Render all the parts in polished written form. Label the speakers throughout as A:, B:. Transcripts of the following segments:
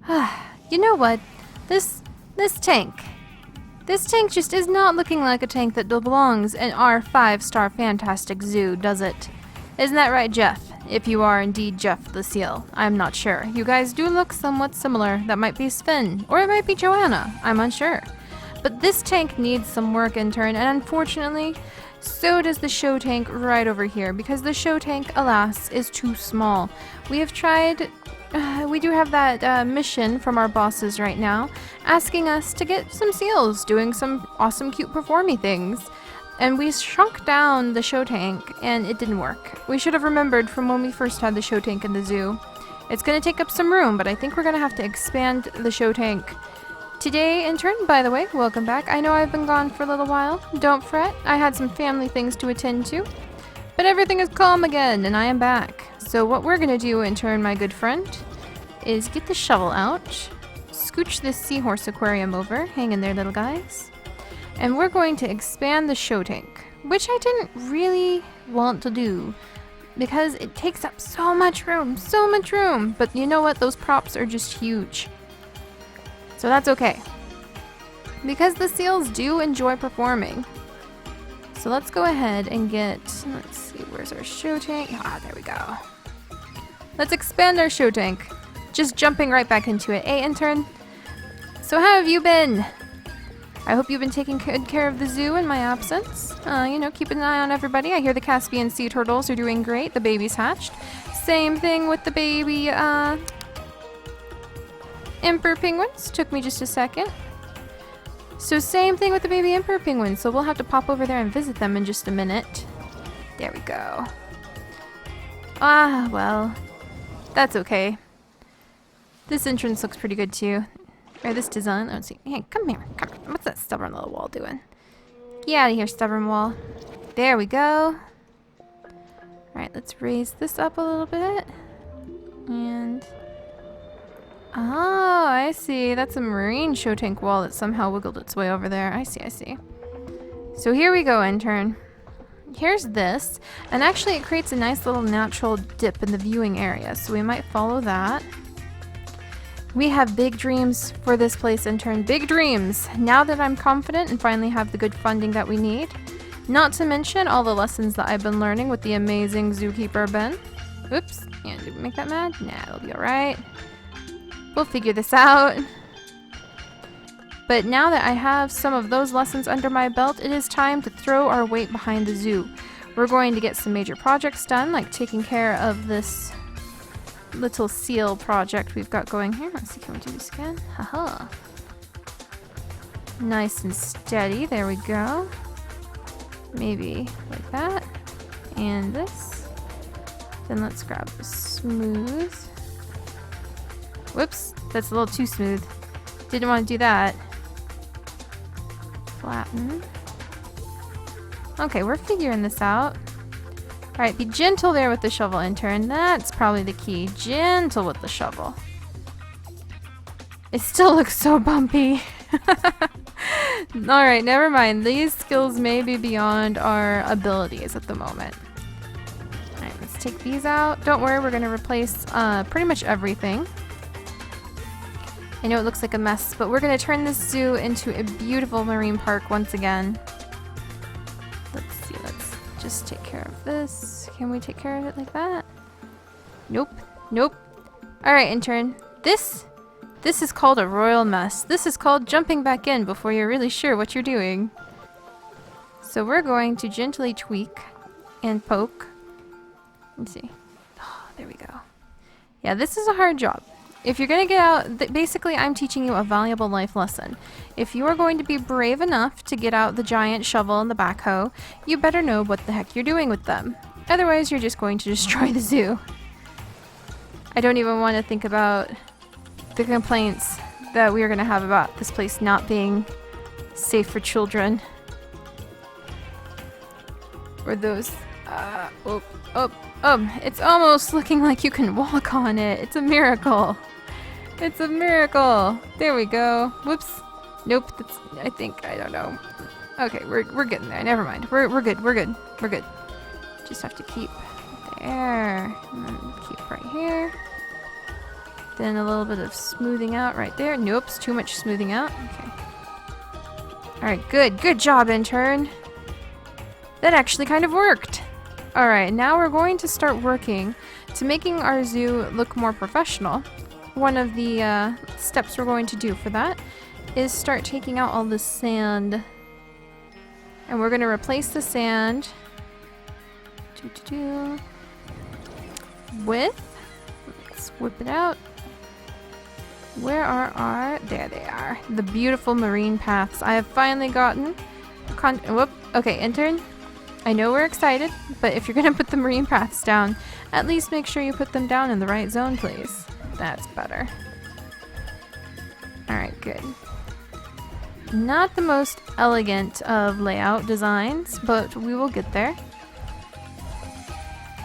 A: You know what? This tank. This tank just is not looking like a tank that belongs in our 5-star fantastic zoo, does it? Isn't that right, Jeff? If you are indeed Jeff the Seal. I'm not sure. You guys do look somewhat similar. That might be Sven, or it might be Joanna. I'm unsure. But this tank needs some work, intern, and unfortunately, so does the show tank right over here, because the show tank, alas, is too small. We have tried... we do have that mission from our bosses right now, asking us to get some seals doing some awesome, cute, performy things. And we shrunk down the show tank, and it didn't work. We should have remembered from when we first had the show tank in the zoo. It's going to take up some room, but I think we're going to have to expand the show tank. Today, intern, by the way, welcome back. I know I've been gone for a little while. Don't fret. I had some family things to attend to. But everything is calm again, and I am back. So what we're going to do, intern, my good friend, is get the shovel out, scooch this seahorse aquarium over, hang in there, little guys, and we're going to expand the show tank, which I didn't really want to do because it takes up so much room, but you know what, those props are just huge. So that's okay, because the seals do enjoy performing. So let's go ahead and get, let's see, where's our show tank? Ah, there we go. Let's expand our show tank. Just jumping right back into it. Hey, intern. So how have you been? I hope you've been taking good care of the zoo in my absence. You know, keep an eye on everybody. I hear the Caspian sea turtles are doing great. The baby's hatched. Same thing with the baby, emperor penguins. Took me just a second. So same thing with the baby emperor penguins. So we'll have to pop over there and visit them in just a minute. There we go. Ah, well, that's okay. This entrance looks pretty good too. Or this design. Let's see. Hey, come here. Come here. What's that stubborn little wall doing? Get out of here, stubborn wall. There we go. Alright, let's raise this up a little bit. And... oh, I see. That's a marine show tank wall that somehow wiggled its way over there. I see, I see. So here we go, intern. Here's this. And actually it creates a nice little natural dip in the viewing area. So we might follow that. We have big dreams for this place, intern. Big dreams! Now that I'm confident and finally have the good funding that we need. Not to mention all the lessons that I've been learning with the amazing zookeeper Ben. Oops. Yeah, did we make that mad? Nah, it'll be alright. We'll figure this out. But now that I have some of those lessons under my belt, it is time to throw our weight behind the zoo. We're going to get some major projects done, like taking care of this little seal project we've got going here. Let's see, can we do this again? Haha. Nice and steady. There we go. Maybe like that. And this. Then let's grab the smooth. Whoops, that's a little too smooth. Didn't want to do that. Flatten. Okay, we're figuring this out. Alright, be gentle there with the shovel, intern. That's probably the key. Gentle with the shovel. It still looks so bumpy. Alright, never mind. These skills may be beyond our abilities at the moment. Alright, let's take these out. Don't worry, we're going to replace pretty much everything. I know it looks like a mess, but we're going to turn this zoo into a beautiful marine park once again. Let's see, let's just take care of this. Can we take care of it like that? Nope. Nope. Alright, intern. This is called a royal mess. This is called jumping back in before you're really sure what you're doing. So we're going to gently tweak and poke. Let's see. Oh, there we go. Yeah, this is a hard job. If you're going to get out, basically I'm teaching you a valuable life lesson. If you are going to be brave enough to get out the giant shovel and the backhoe, you better know what the heck you're doing with them. Otherwise, you're just going to destroy the zoo. I don't even want to think about the complaints that we are going to have about this place not being safe for children. Or those... it's almost looking like you can walk on it. It's a miracle. It's a miracle. There we go. Whoops. Nope. That's, I don't know. Okay, we're getting there. Never mind. We're good. We're good. We're good. Just have to keep there. And then keep right here. Then a little bit of smoothing out right there. Nope, it's too much smoothing out. Okay. Alright, good. Good job, intern. That actually kind of worked. Alright, now we're going to start working to making our zoo look more professional. One of the steps we're going to do for that is start taking out all the sand. And we're going to replace the sand with, let's whip it out. Where are our, there they are, the beautiful marine paths. I have finally gotten, whoop, okay, intern, I know we're excited, but if you're gonna put the marine paths down, at least make sure you put them down in the right zone, please. That's better. Alright, good. Not the most elegant of layout designs, but we will get there.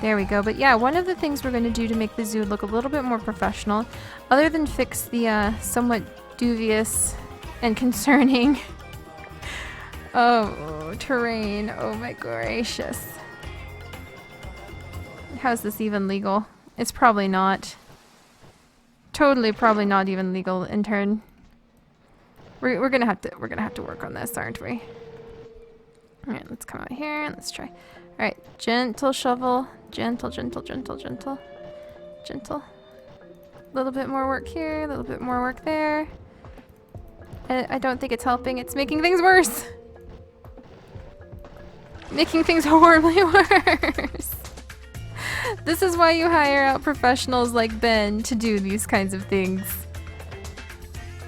A: There we go. But yeah, one of the things we're going to do to make the zoo look a little bit more professional, other than fix the somewhat dubious and concerning terrain. Oh my gracious. How's this even legal? It's probably not. Totally probably not even legal, intern. We're gonna have to work on this, aren't we? Alright, let's come out here and let's try. Alright, gentle shovel. Gentle, gentle, gentle, gentle. Gentle. A little bit more work here, a little bit more work there. I don't think it's helping. It's making things worse. Making things horribly worse. This is why you hire out professionals like Ben to do these kinds of things.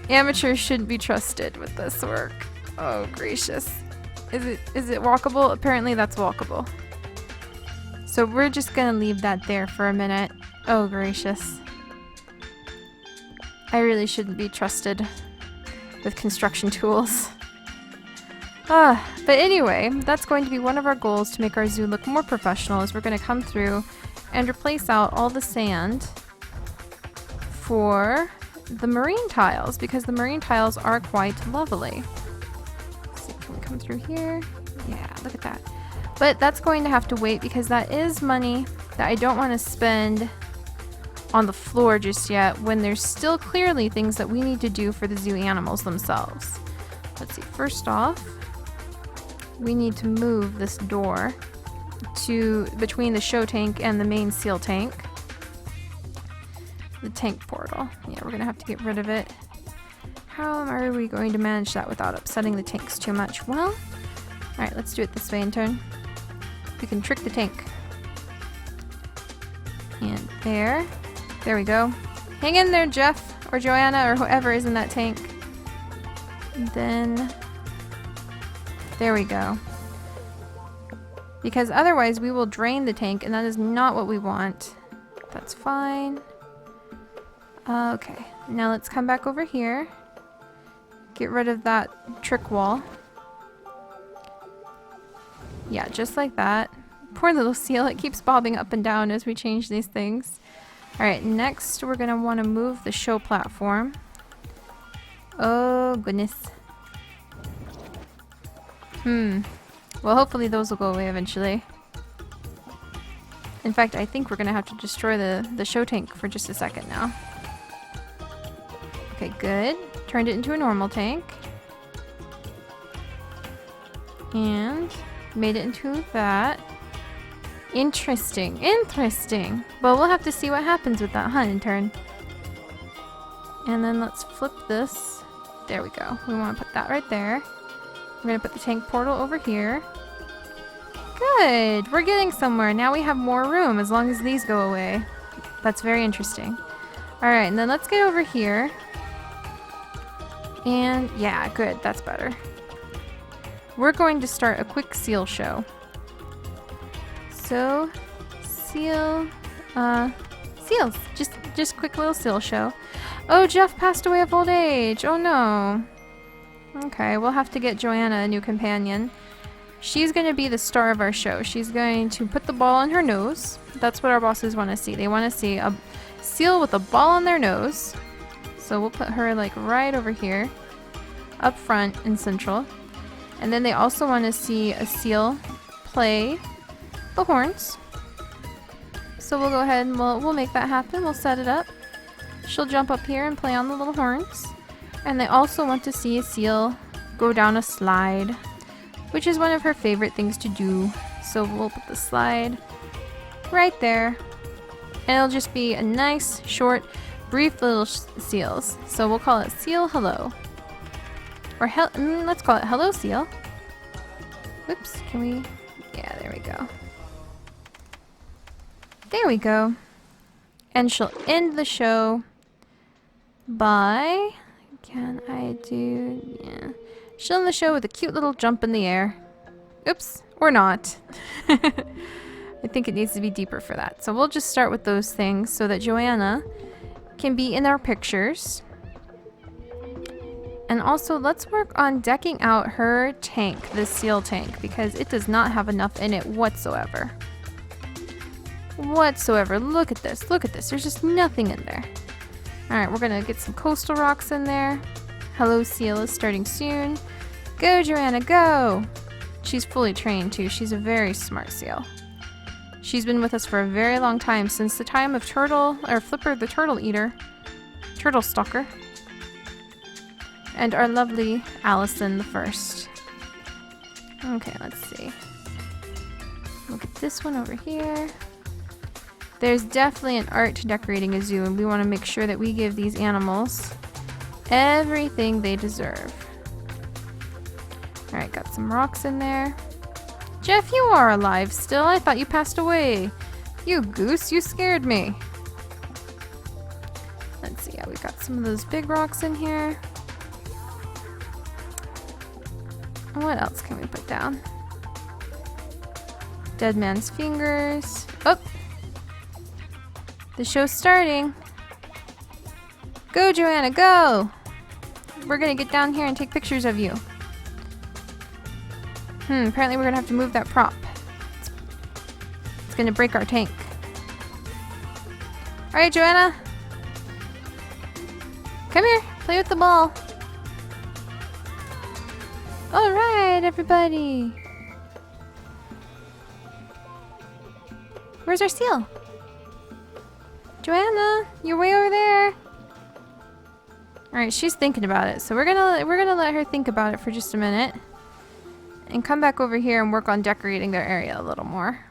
A: Amateurs shouldn't be trusted with this work. Oh, gracious. Is it walkable? Apparently that's walkable. So we're just gonna leave that there for a minute. Oh, gracious. I really shouldn't be trusted with construction tools. But anyway, that's going to be one of our goals to make our zoo look more professional, is we're going to come through and replace out all the sand for the marine tiles, because the marine tiles are quite lovely. Let's see, can we come through here? Yeah, look at that. But that's going to have to wait because that is money that I don't want to spend on the floor just yet when there's still clearly things that we need to do for the zoo animals themselves. Let's see, first off, we need to move this door to between the show tank and the main seal tank. The tank portal. Yeah, we're gonna have to get rid of it. How are we going to manage that without upsetting the tanks too much? Well, alright, let's do it this way, intern. We can trick the tank. And there. There we go. Hang in there, Jeff, or Joanna, or whoever is in that tank. And then there we go. Because otherwise we will drain the tank, and that is not what we want. That's fine. Okay, now let's come back over here. Get rid of that trick wall. Yeah, just like that. Poor little seal, it keeps bobbing up and down as we change these things. Alright, next we're gonna want to move the show platform. Oh, goodness. Well, hopefully those will go away eventually. In fact, I think we're gonna have to destroy the show tank for just a second now. Okay, good. Turned it into a normal tank. And made it into that. Interesting, interesting. Well, we'll have to see what happens with that, huh, intern? And then let's flip this. There we go. We want to put that right there. We're going to put the tank portal over here. Good. We're getting somewhere. Now we have more room as long as these go away. That's very interesting. Alright, and then let's get over here. And yeah, good. That's better. We're going to start a quick seal show. So, seals. Just quick little seal show. Oh, Jeff passed away of old age. Oh no. Okay, we'll have to get Joanna a new companion. She's going to be the star of our show. She's going to put the ball on her nose. That's what our bosses want to see. They want to see a seal with a ball on their nose. So we'll put her like right over here, up front and central. And then they also want to see a seal play the horns. So we'll go ahead and we'll make that happen. We'll set it up. she'll jump up here and play on the little horns. And they also want to see a seal go down a slide, which is one of her favorite things to do. So we'll put the slide right there. And it'll just be a nice, short, brief little seals. So we'll call it Seal Hello. Or let's call it Hello Seal. Whoops, can we? Yeah, there we go. There we go. And she'll end the show by... Can I do... Yeah. She'll end the show with a cute little jump in the air. Oops, or not. I think it needs to be deeper for that. So we'll just start with those things so that Joanna can be in our pictures. And also, let's work on decking out her tank, this seal tank, because it does not have enough in it whatsoever. Look at this. Look at this. There's just nothing in there. Alright, we're going to get some coastal rocks in there. Hello Seal is starting soon. Go, Joanna, go! She's fully trained, too. She's a very smart seal. She's been with us for a very long time, since the time of Flipper the Turtle Eater. Turtle Stalker. And our lovely Allison the First. Okay, let's see. Look at this one over here. There's definitely an art to decorating a zoo, and we want to make sure that we give these animals everything they deserve. Alright, got some rocks in there. Jeff, you are alive still. I thought you passed away. You goose, you scared me. Let's see, yeah, we got some of those big rocks in here. What else can we put down? Dead man's fingers. Oh! The show's starting. Go, Joanna, go! We're gonna get down here and take pictures of you. Apparently we're gonna have to move that prop. It's gonna break our tank. Alright, Joanna. Come here, play with the ball. Alright, everybody. Where's our seal? Joanna, you're way over there. Alright, she's thinking about it. So we're gonna let her think about it for just a minute. And come back over here and work on decorating their area a little more.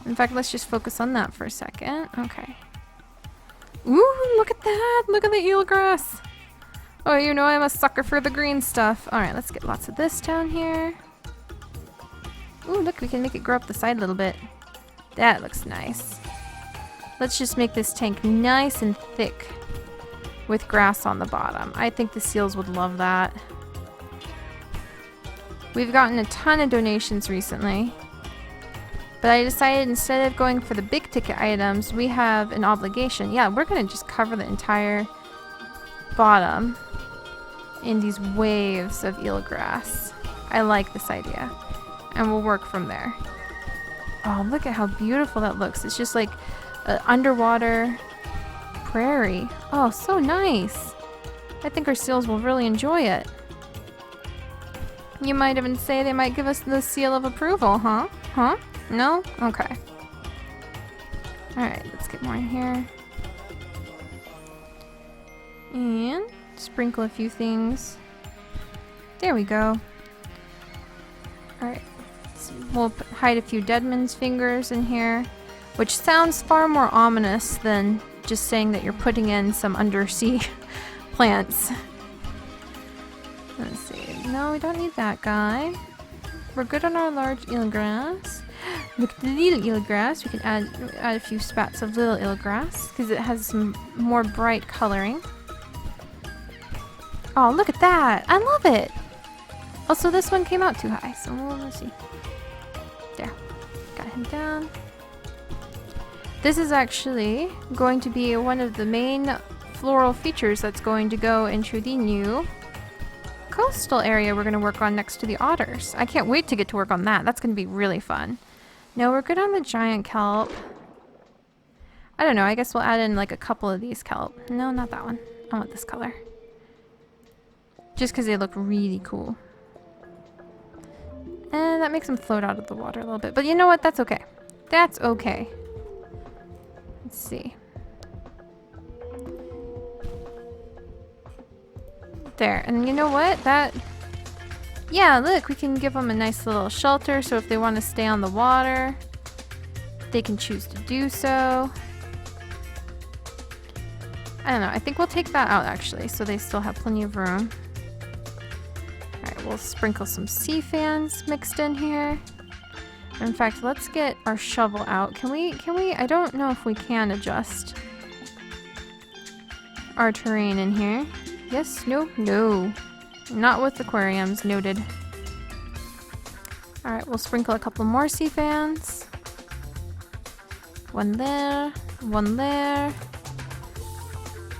A: In fact, let's just focus on that for a second. Okay. Ooh, look at that! Look at the eelgrass! Oh, you know I'm a sucker for the green stuff. Alright, let's get lots of this down here. Ooh, look, we can make it grow up the side a little bit. That looks nice. Let's just make this tank nice and thick with grass on the bottom. I think the seals would love that. We've gotten a ton of donations recently, but I decided instead of going for the big ticket items, we have an obligation. Yeah, we're gonna just cover the entire bottom in these waves of eelgrass. I like this idea, and we'll work from there. Oh, look at how beautiful that looks. It's just like an underwater prairie. Oh, so nice. I think our seals will really enjoy it. You might even say they might give us the seal of approval, huh? Huh? No? Okay. Alright, let's get more in here. And sprinkle a few things. There we go. Alright. So we'll hide a few Deadman's fingers in here, which sounds far more ominous than just saying that you're putting in some undersea plants. Let's see. No, we don't need that guy. We're good on our large eelgrass. Look at the little eelgrass. We can add a few spats of little eelgrass because it has some more bright coloring. Oh, look at that! I love it! Also, this one came out too high, so let's see. There. Got him down. This is actually going to be one of the main floral features that's going to go into the new coastal area we're going to work on next to the otters. I can't wait to get to work on that. That's going to be really fun. No, we're good on the giant kelp. I don't know. I guess we'll add in like a couple of these kelp. No, not that one. I want this color. Just because they look really cool. And that makes them float out of the water a little bit. But you know what? That's okay. That's okay. Let's see. There, and you know what? Yeah, look, we can give them a nice little shelter, so if they want to stay on the water, they can choose to do so. I don't know, I think we'll take that out actually, so they still have plenty of room. Alright, we'll sprinkle some sea fans mixed in here. In fact, let's get our shovel out. Can we, I don't know if we can adjust our terrain in here. Yes, no, no. Not with aquariums, noted. Alright, we'll sprinkle a couple more sea fans. One there, one there.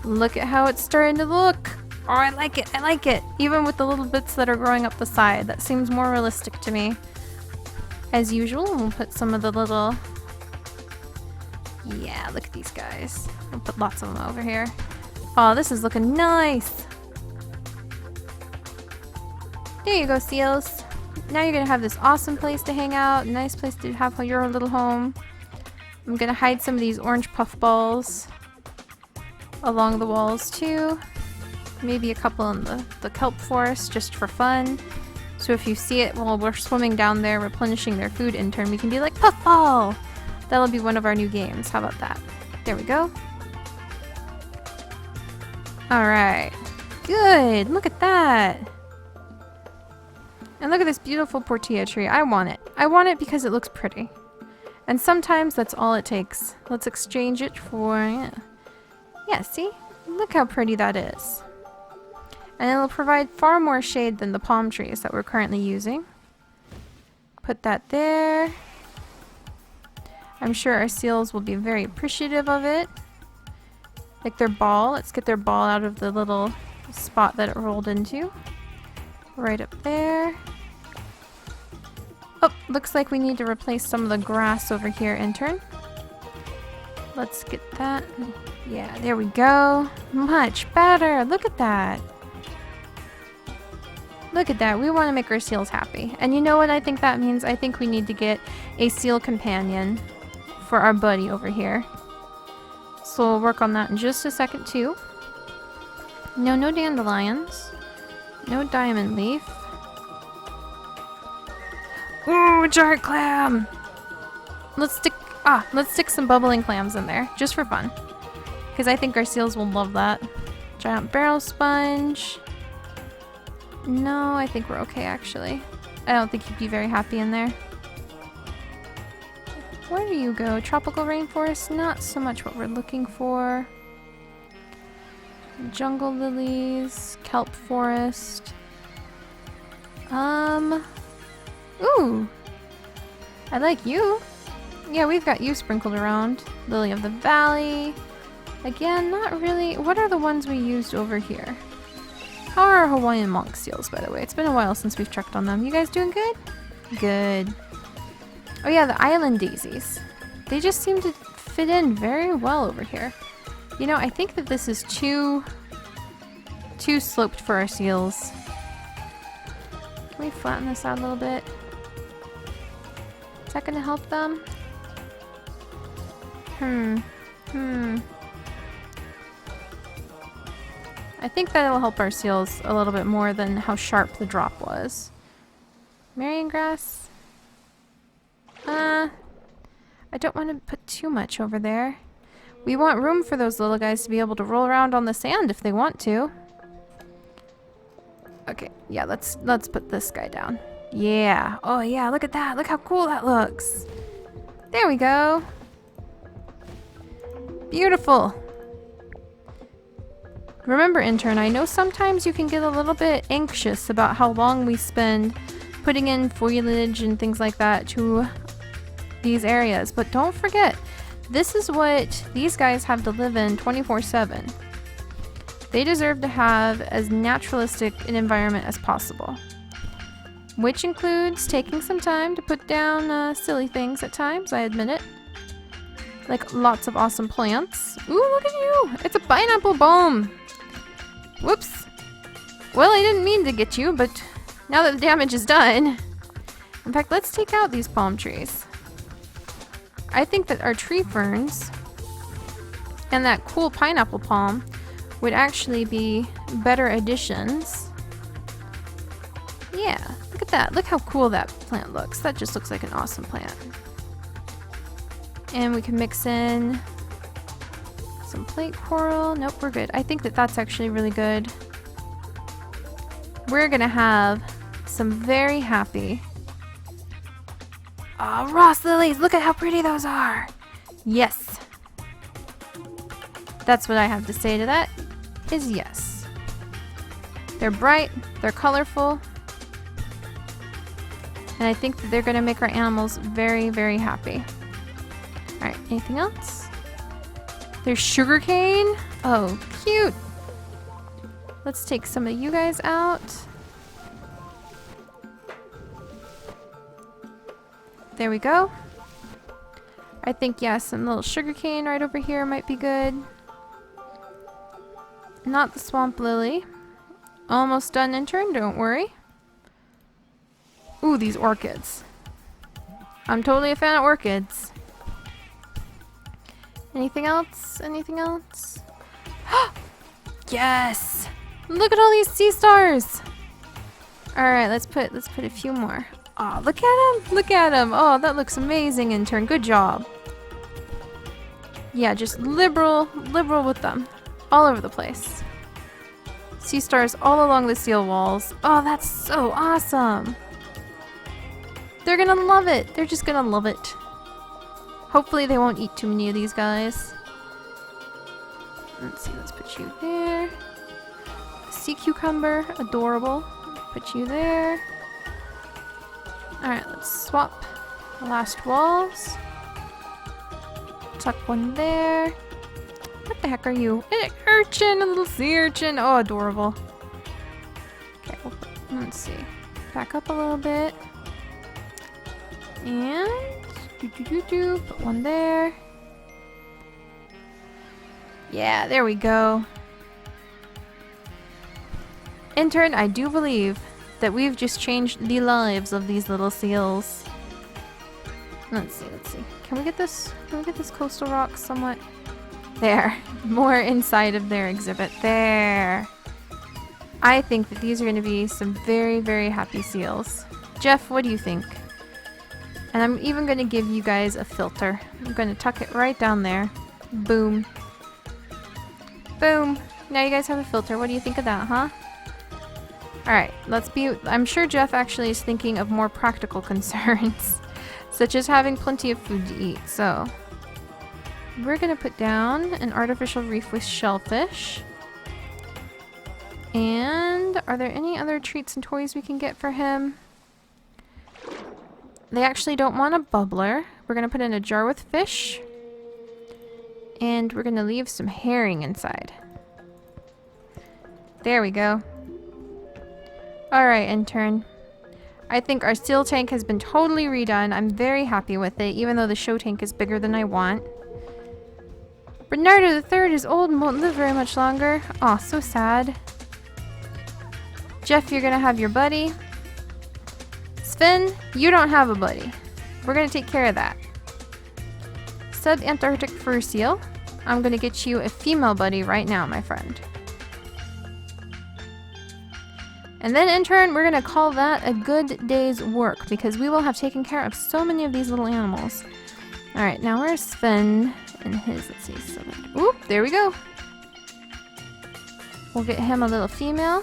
A: Look at how it's starting to look. Oh, I like it, I like it. Even with the little bits that are growing up the side, that seems more realistic to me. As usual, we'll put some of the little... Yeah, look at these guys. We'll put lots of them over here. Oh, this is looking nice. There you go, seals. Now you're gonna have this awesome place to hang out, nice place to have your little home. I'm gonna hide some of these orange puff balls along the walls too. Maybe a couple in the kelp forest just for fun. So if you see it while we're swimming down there replenishing their food intern, we can be like, puffball! That'll be one of our new games. How about that? There we go. Alright. Good! Look at that! And look at this beautiful portilla tree. I want it. I want it because it looks pretty. And sometimes that's all it takes. Let's exchange it for... Yeah, see? Look how pretty that is. And it'll provide far more shade than the palm trees that we're currently using. Put that there. I'm sure our seals will be very appreciative of it. Like their ball. Let's get their ball out of the little spot that it rolled into. Right up there. Oh, looks like we need to replace some of the grass over here, intern. Let's get that. Yeah, there we go. Much better. Look at that. Look at that. We want to make our seals happy. And you know what I think that means? I think we need to get a seal companion for our buddy over here. So we'll work on that in just a second too. No, no dandelions. No diamond leaf. Ooh, giant clam! Let's stick some bubbling clams in there, just for fun. Because I think our seals will love that. Giant barrel sponge. No, I think we're okay actually. I don't think he'd be very happy in there. Where do you go? Tropical rainforest? Not so much what we're looking for. Jungle lilies, kelp forest. Ooh. I like you. Yeah, we've got you sprinkled around. Lily of the valley. Again, not really. What are the ones we used over here? How are our Hawaiian monk seals, by the way? It's been a while since we've checked on them. You guys doing good? Good. Oh yeah, the island daisies. They just seem to fit in very well over here. You know, I think that this is too sloped for our seals. Can we flatten this out a little bit? Is that gonna help them? I think that'll help our seals a little bit more than how sharp the drop was. Marion grass? I don't want to put too much over there. We want room for those little guys to be able to roll around on the sand if they want to. Okay, yeah, let's put this guy down. Yeah. Oh yeah, look at that. Look how cool that looks. There we go. Beautiful. Remember, intern, I know sometimes you can get a little bit anxious about how long we spend putting in foliage and things like that to these areas, but don't forget, this is what these guys have to live in 24/7. They deserve to have as naturalistic an environment as possible, which includes taking some time to put down silly things at times, I admit it. Like lots of awesome plants. Ooh, look at you! It's a pineapple bomb! Whoops. Well, I didn't mean to get you, but now that the damage is done. In fact, let's take out these palm trees. I think that our tree ferns and that cool pineapple palm would actually be better additions. Yeah, look at that. Look how cool that plant looks. That just looks like an awesome plant. And we can mix in some plate coral. Nope, we're good. I think that that's actually really good. We're gonna have some very happy Ross lilies. Look at how pretty those are. Yes. That's what I have to say to that, is yes. They're bright, they're colorful, and I think that they're gonna make our animals very, very happy. Alright, anything else? There's sugarcane. Oh, cute. Let's take some of you guys out. There we go. I think, yeah, some little sugarcane right over here might be good. Not the swamp lily. Almost done, intern, don't worry. Ooh, these orchids. I'm totally a fan of orchids. Anything else? Anything else? Yes! Look at all these sea stars! Alright, let's put a few more. Oh, look at him! Look at him! Oh, that looks amazing, intern. Good job. Yeah, just liberal with them. All over the place. Sea stars all along the seal walls. Oh, that's so awesome! They're gonna love it! They're just gonna love it. Hopefully they won't eat too many of these guys. Let's see, let's put you there. Sea cucumber, adorable. Put you there. Alright, let's swap the last walls. Tuck one there. What the heck are you? An urchin, a little sea urchin. Oh, adorable. Okay, let's see. Back up a little bit. And put one there. Yeah, there we go. Intern, I do believe that we've just changed the lives of these little seals. Let's see, let's see. Can we get this coastal rock somewhat? There. More inside of their exhibit. There. I think that these are going to be some very, very happy seals. Jeff, what do you think? And I'm even going to give you guys a filter. I'm going to tuck it right down there. Boom. Boom. Now you guys have a filter. What do you think of that, huh? Alright, I'm sure Jeff actually is thinking of more practical concerns, such as having plenty of food to eat, so we're gonna put down an artificial reef with shellfish. And are there any other treats and toys we can get for him? They actually don't want a bubbler. We're gonna put in a jar with fish, and we're gonna leave some herring inside. There we go. Alright, intern. I think our seal tank has been totally redone. I'm very happy with it, even though the show tank is bigger than I want. Bernardo III is old and won't live very much longer. Aw, so sad. Jeff, you're gonna have your buddy. Sven, you don't have a buddy. We're gonna take care of that. Sub-Antarctic fur seal. I'm gonna get you a female buddy right now, my friend. And then, intern, we're gonna call that a good day's work because we will have taken care of so many of these little animals. Alright, now where's Sven and his, let's see, so oop, there we go. We'll get him a little female.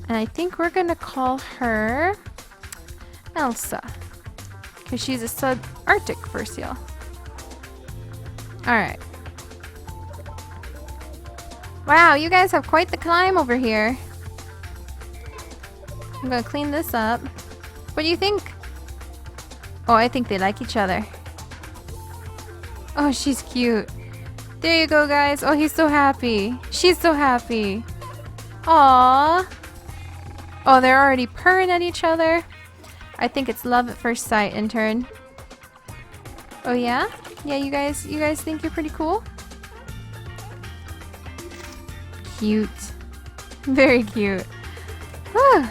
A: And I think we're gonna call her Elsa, because she's a sub-Arctic fur seal. Alright. Wow, you guys have quite the climb over here. I'm gonna clean this up. What do you think? Oh, I think they like each other. Oh, she's cute. There you go, guys. Oh, he's so happy. She's so happy. Aww. Oh, they're already purring at each other. I think it's love at first sight, intern. Oh yeah? Yeah, you guys think you're pretty cool? Cute. Very cute. Whew.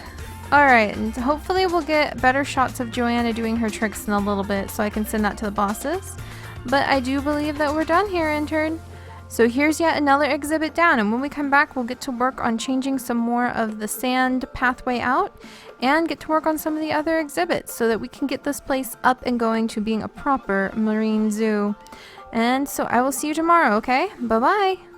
A: Alright, and hopefully we'll get better shots of Joanna doing her tricks in a little bit so I can send that to the bosses. But I do believe that we're done here, intern. So here's yet another exhibit down, and when we come back, we'll get to work on changing some more of the sand pathway out and get to work on some of the other exhibits so that we can get this place up and going to being a proper marine zoo. And so I will see you tomorrow, okay? Bye-bye!